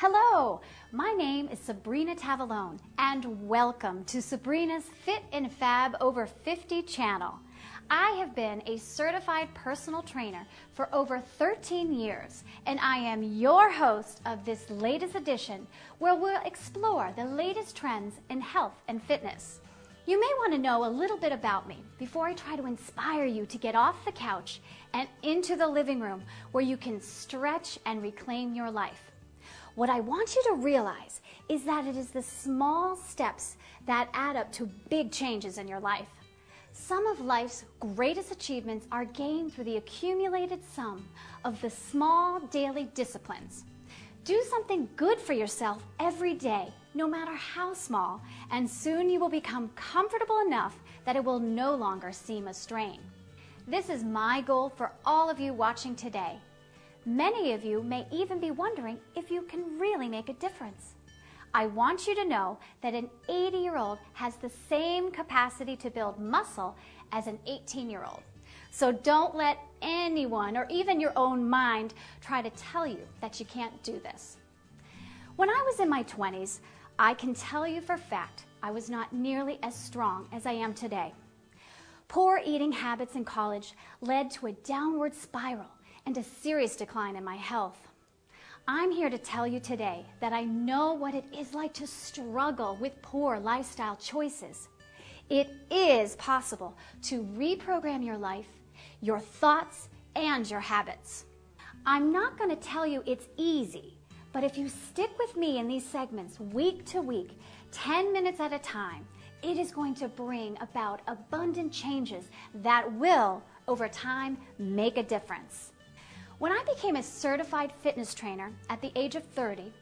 Hello, my name is Sabrina Tavalone, and welcome to Sabrina's Fit and Fab Over 50 channel. I have been a certified personal trainer for over 13 years, and I am your host of this latest edition where we'll explore the latest trends in health and fitness. You may want to know a little bit about me before I try to inspire you to get off the couch and into the living room where you can stretch and reclaim your life. What I want you to realize is that it is the small steps that add up to big changes in your life. Some of life's greatest achievements are gained through the accumulated sum of the small daily disciplines. Do something good for yourself every day, no matter how small, and soon you will become comfortable enough that it will no longer seem a strain. This is my goal for all of you watching today. Many of you may even be wondering if you can really make a difference. I want you to know that an 80-year-old has the same capacity to build muscle as an 18-year-old. So don't let anyone or even your own mind try to tell you that you can't do this. When I was in my 20s, I can tell you for a fact I was not nearly as strong as I am today. Poor eating habits in college led to a downward spiral and a serious decline in my health. I'm here to tell you today that I know what it is like to struggle with poor lifestyle choices. It is possible to reprogram your life, your thoughts, and your habits. I'm not going to tell you it's easy, but if you stick with me in these segments week to week, 10 minutes at a time, it is going to bring about abundant changes that will, over time, make a difference. When I became a certified fitness trainer at the age of 30,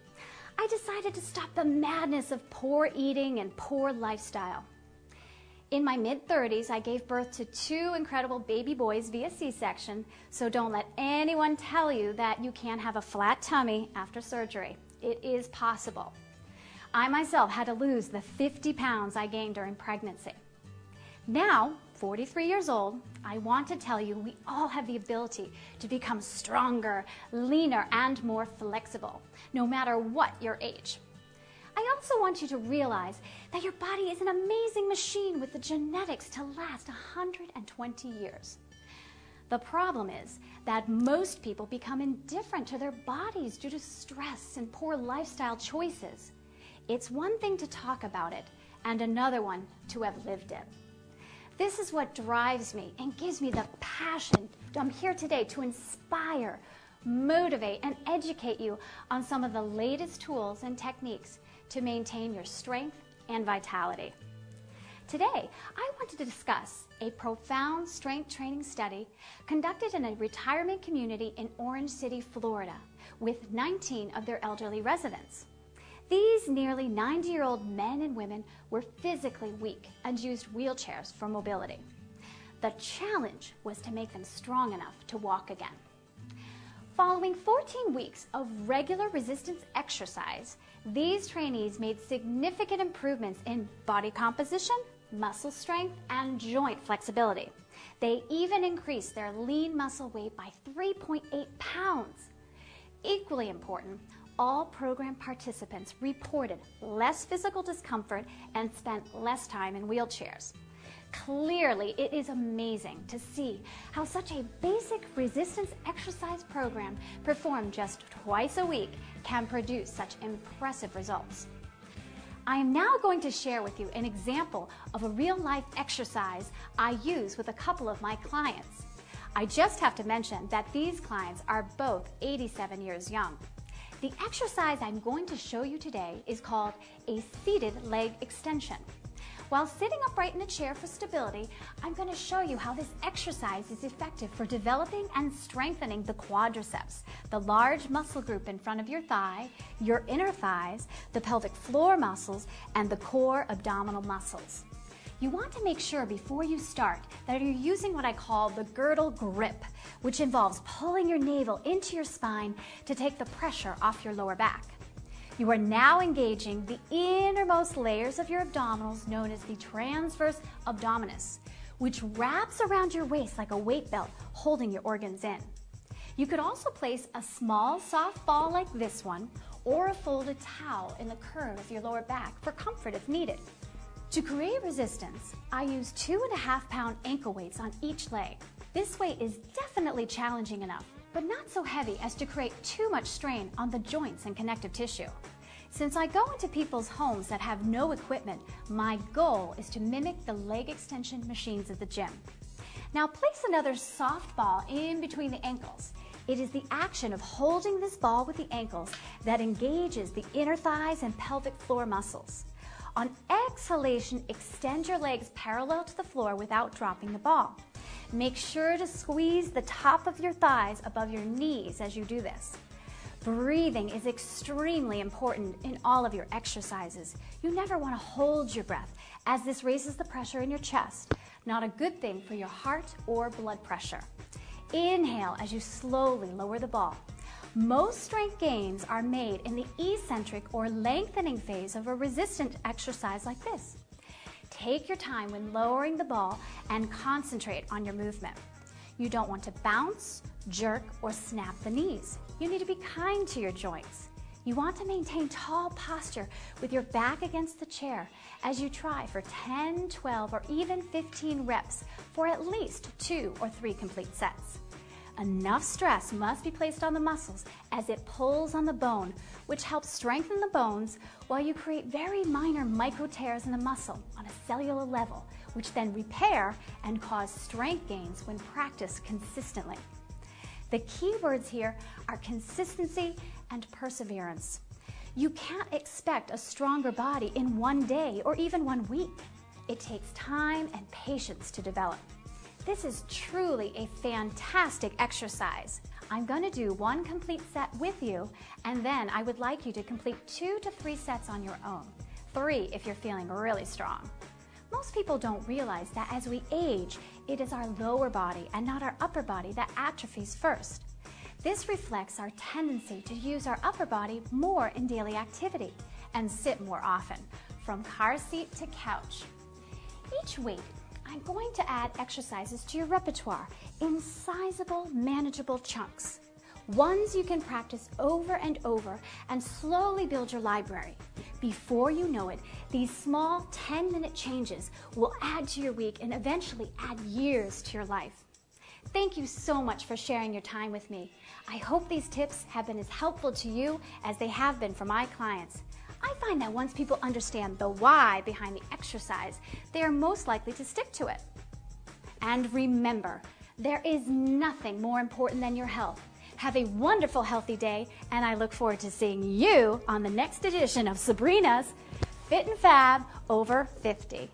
I decided to stop the madness of poor eating and poor lifestyle. In my mid-30s, I gave birth to 2 incredible baby boys via C-section, so don't let anyone tell you that you can't have a flat tummy after surgery. It is possible. I myself had to lose the 50 pounds I gained during pregnancy. Now, 43 years old, I want to tell you we all have the ability to become stronger, leaner, and more flexible, no matter what your age. I also want you to realize that your body is an amazing machine with the genetics to last 120 years. The problem is that most people become indifferent to their bodies due to stress and poor lifestyle choices. It's one thing to talk about it, and another one to have lived it. This is what drives me and gives me the passion. I'm here today to inspire, motivate, and educate you on some of the latest tools and techniques to maintain your strength and vitality. Today, I want to discuss a profound strength training study conducted in a retirement community in Orange City, Florida, with 19 of their elderly residents. These nearly 90-year-old men and women were physically weak and used wheelchairs for mobility. The challenge was to make them strong enough to walk again. Following 14 weeks of regular resistance exercise, these trainees made significant improvements in body composition, muscle strength, and joint flexibility. They even increased their lean muscle weight by 3.8 pounds. Equally important, all program participants reported less physical discomfort and spent less time in wheelchairs. Clearly, it is amazing to see how such a basic resistance exercise program performed just twice a week can produce such impressive results. I am now going to share with you an example of a real-life exercise I use with a couple of my clients. I just have to mention that these clients are both 87 years young. The exercise I'm going to show you today is called a seated leg extension. While sitting upright in a chair for stability, I'm going to show you how this exercise is effective for developing and strengthening the quadriceps, the large muscle group in front of your thigh, your inner thighs, the pelvic floor muscles, and the core abdominal muscles. You want to make sure before you start that you're using what I call the girdle grip, which involves pulling your navel into your spine to take the pressure off your lower back. You are now engaging the innermost layers of your abdominals known as the transverse abdominis, which wraps around your waist like a weight belt, holding your organs in. You could also place a small soft ball like this one or a folded towel in the curve of your lower back for comfort if needed. To create resistance, I use 2.5-pound ankle weights on each leg. This weight is definitely challenging enough, but not so heavy as to create too much strain on the joints and connective tissue. Since I go into people's homes that have no equipment, my goal is to mimic the leg extension machines at the gym. Now place another soft ball in between the ankles. It is the action of holding this ball with the ankles that engages the inner thighs and pelvic floor muscles. On exhalation, extend your legs parallel to the floor without dropping the ball. Make sure to squeeze the top of your thighs above your knees as you do this. Breathing is extremely important in all of your exercises. You never want to hold your breath, as this raises the pressure in your chest. Not a good thing for your heart or blood pressure. Inhale as you slowly lower the ball. Most strength gains are made in the eccentric or lengthening phase of a resistant exercise like this. Take your time when lowering the ball and concentrate on your movement. You don't want to bounce, jerk, or snap the knees. You need to be kind to your joints. You want to maintain tall posture with your back against the chair as you try for 10, 12, or even 15 reps for at least 2 or 3 complete sets. Enough stress must be placed on the muscles as it pulls on the bone, which helps strengthen the bones while you create very minor micro tears in the muscle on a cellular level, which then repair and cause strength gains when practiced consistently. The key words here are consistency and perseverance. You can't expect a stronger body in one day or even 1 week. It takes time and patience to develop. This is truly a fantastic exercise. I'm going to do 1 complete set with you, and then I would like you to complete 2 to 3 sets on your own. 3 if you're feeling really strong. Most people don't realize that as we age, it is our lower body and not our upper body that atrophies first. This reflects our tendency to use our upper body more in daily activity and sit more often, from car seat to couch. Each week, I'm going to add exercises to your repertoire in sizable, manageable chunks. Ones you can practice over and over and slowly build your library. Before you know it, these small 10-minute changes will add to your week and eventually add years to your life. Thank you so much for sharing your time with me. I hope these tips have been as helpful to you as they have been for my clients. I find that once people understand the why behind the exercise, they are most likely to stick to it. And remember, there is nothing more important than your health. Have a wonderful, healthy day, and I look forward to seeing you on the next edition of Sabrina's Fit and Fab Over 50.